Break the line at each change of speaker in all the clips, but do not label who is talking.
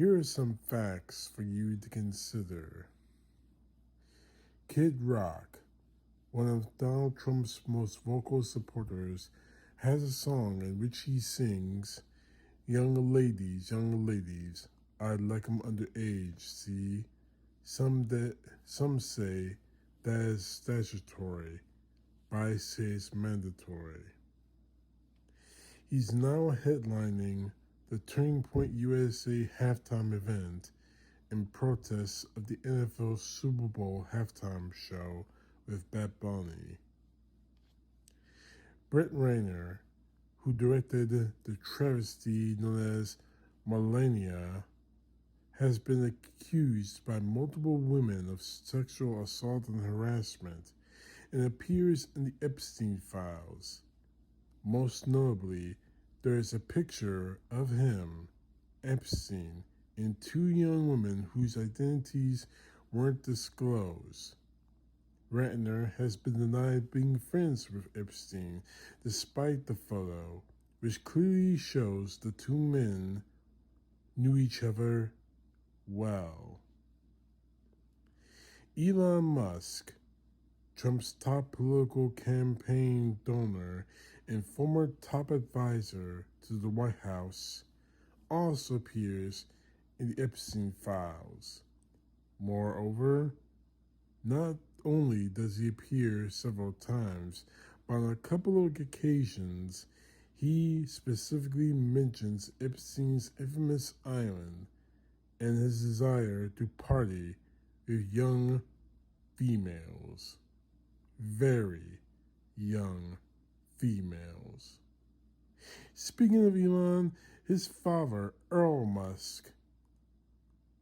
Here are some facts for you to consider. Kid Rock, one of Donald Trump's most vocal supporters, has a song in which he sings, young ladies, I'd like 'em underage, see? Some say that is statutory, but I say it's mandatory. He's now headlining the Turning Point USA halftime event in protest of the NFL Super Bowl halftime show with Bad Bunny. Brett Rayner, who directed the travesty known as Millennia, has been accused by multiple women of sexual assault and harassment and appears in the Epstein files. Most notably, there is a picture of him, Epstein, and two young women whose identities weren't disclosed. Ratner has been denied being friends with Epstein, despite the photo, which clearly shows the two men knew each other well. Elon Musk, Trump's top political campaign donor and former top advisor to the White House, also appears in the Epstein files. Moreover, not only does he appear several times, but on a couple of occasions, he specifically mentions Epstein's infamous island and his desire to party with young females. Very young females. Speaking of Elon, his father, Earl Musk,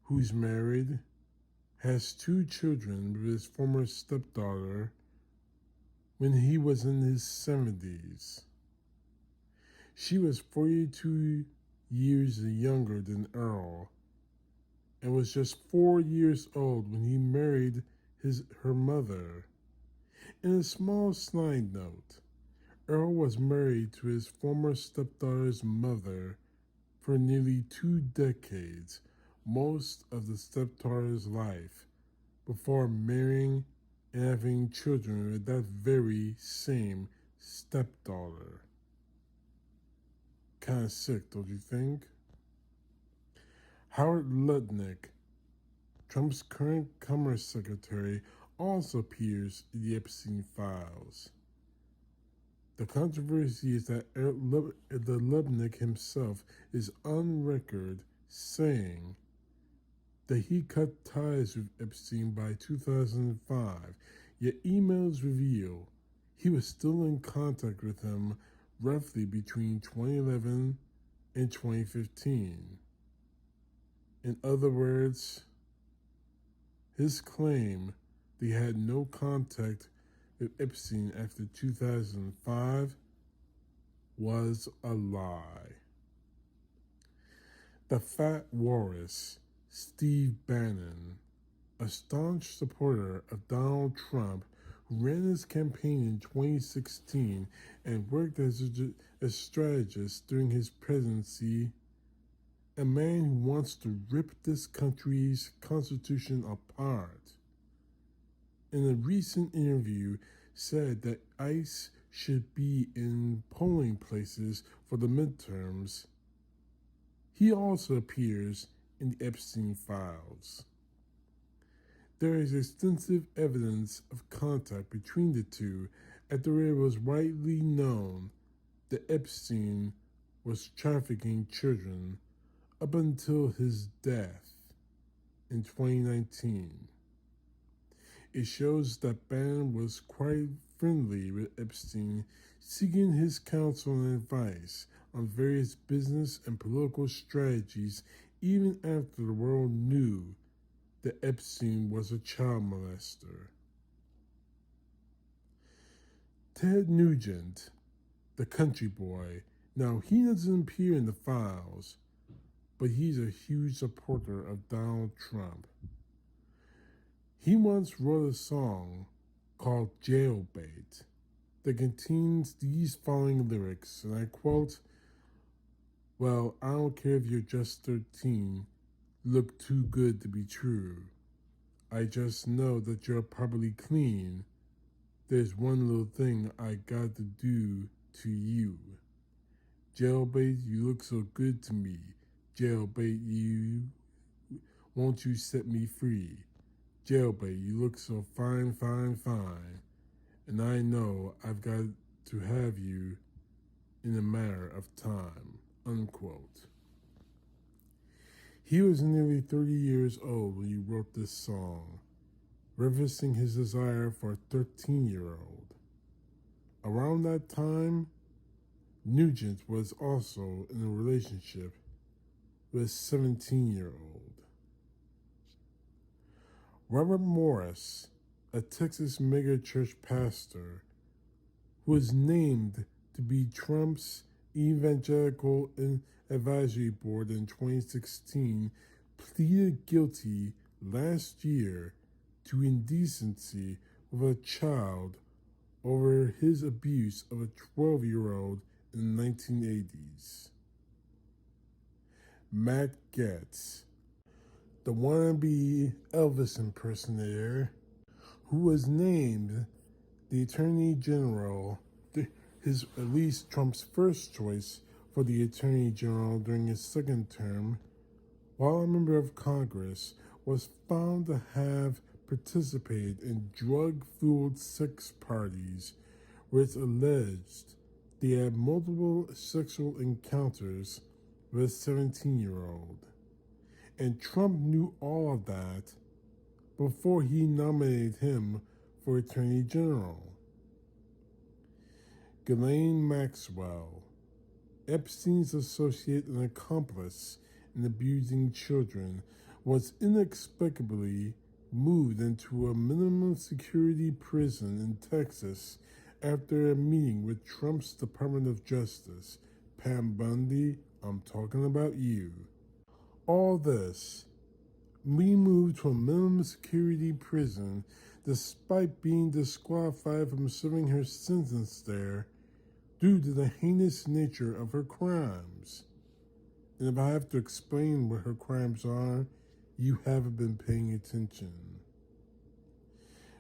who's married, has two children with his former stepdaughter when he was in his 70s. She was 42 years younger than Earl and was just 4 years old when he married her mother. In a small side note, Earl was married to his former stepdaughter's mother for nearly 2 decades, most of the stepdaughter's life, before marrying and having children with that very same stepdaughter. Kind of sick, don't you think? Howard Lutnick, Trump's current Commerce Secretary, also appears in the Epstein files. The controversy is that the Lutnick himself is on record saying that he cut ties with Epstein by 2005, yet emails reveal he was still in contact with him roughly between 2011 and 2015. In other words, his claim that he had no contact with Epstein after 2005 was a lie. The Fat Walrus, Steve Bannon, a staunch supporter of Donald Trump who ran his campaign in 2016 and worked as a strategist during his presidency, a man who wants to rip this country's constitution apart. In a recent interview, said that ICE should be in polling places for the midterms. He also appears in the Epstein files. There is extensive evidence of contact between the two after it was widely known that Epstein was trafficking children up until his death in 2019. It shows that Bannon was quite friendly with Epstein, seeking his counsel and advice on various business and political strategies even after the world knew that Epstein was a child molester. Ted Nugent, the country boy, now he doesn't appear in the files, but he's a huge supporter of Donald Trump. He once wrote a song called Jailbait that contains these following lyrics, and I quote, "Well, I don't care if you're just 13, look too good to be true. I just know that you're probably clean. There's one little thing I got to do to you. Jailbait, you look so good to me. Jailbait, you, won't you set me free? Jailbait, you look so fine, fine, fine. And I know I've got to have you in a matter of time. Unquote. He was nearly 30 years old when he wrote this song, referencing his desire for a 13-year-old. Around that time, Nugent was also in a relationship with a 17-year-old. Robert Morris, a Texas megachurch pastor who was named to be Trump's Evangelical Advisory Board in 2016, pleaded guilty last year to indecency with a child over his abuse of a 12-year-old in the 1980s. Matt Gaetz, the wannabe Elvis impersonator, who was named the Attorney General, at least Trump's first choice for the Attorney General during his second term, while a member of Congress, was found to have participated in drug-fueled sex parties where it's alleged they had multiple sexual encounters with a 17-year-old. And Trump knew all of that before he nominated him for Attorney General. Ghislaine Maxwell, Epstein's associate and accomplice in abusing children, was inexplicably moved into a minimum security prison in Texas after a meeting with Trump's Department of Justice. Pam Bundy, I'm talking about you. All this, we moved to a minimum security prison despite being disqualified from serving her sentence there due to the heinous nature of her crimes. And if I have to explain what her crimes are, you haven't been paying attention.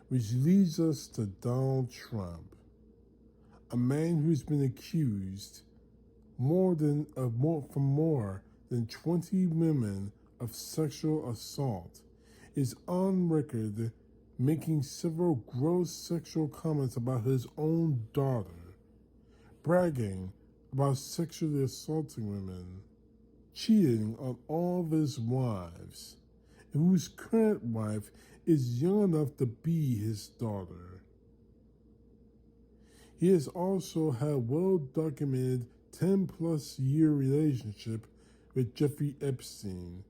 Which leads us to Donald Trump, a man who's been accused for more than 20 women of sexual assault, is on record making several gross sexual comments about his own daughter, bragging about sexually assaulting women, cheating on all of his wives, and whose current wife is young enough to be his daughter. He has also had a well-documented 10-plus year relationship with Jeffrey Epstein,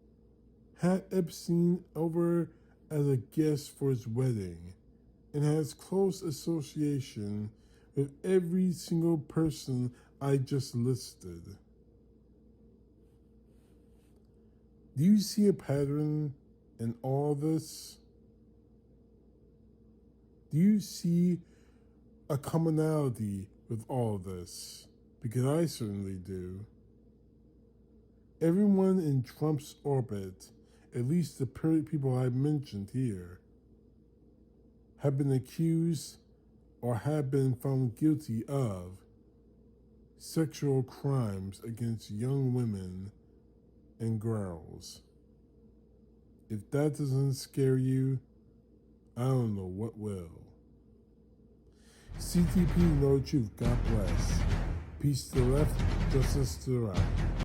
had Epstein over as a guest for his wedding, and has close association with every single person I just listed. Do you see a pattern in all this? Do you see a commonality with all this? Because I certainly do. Everyone in Trump's orbit, at least the people I mentioned here, have been accused or have been found guilty of sexual crimes against young women and girls. If that doesn't scare you, I don't know what will. CTP, no truth. God bless. Peace to the left, justice to the right.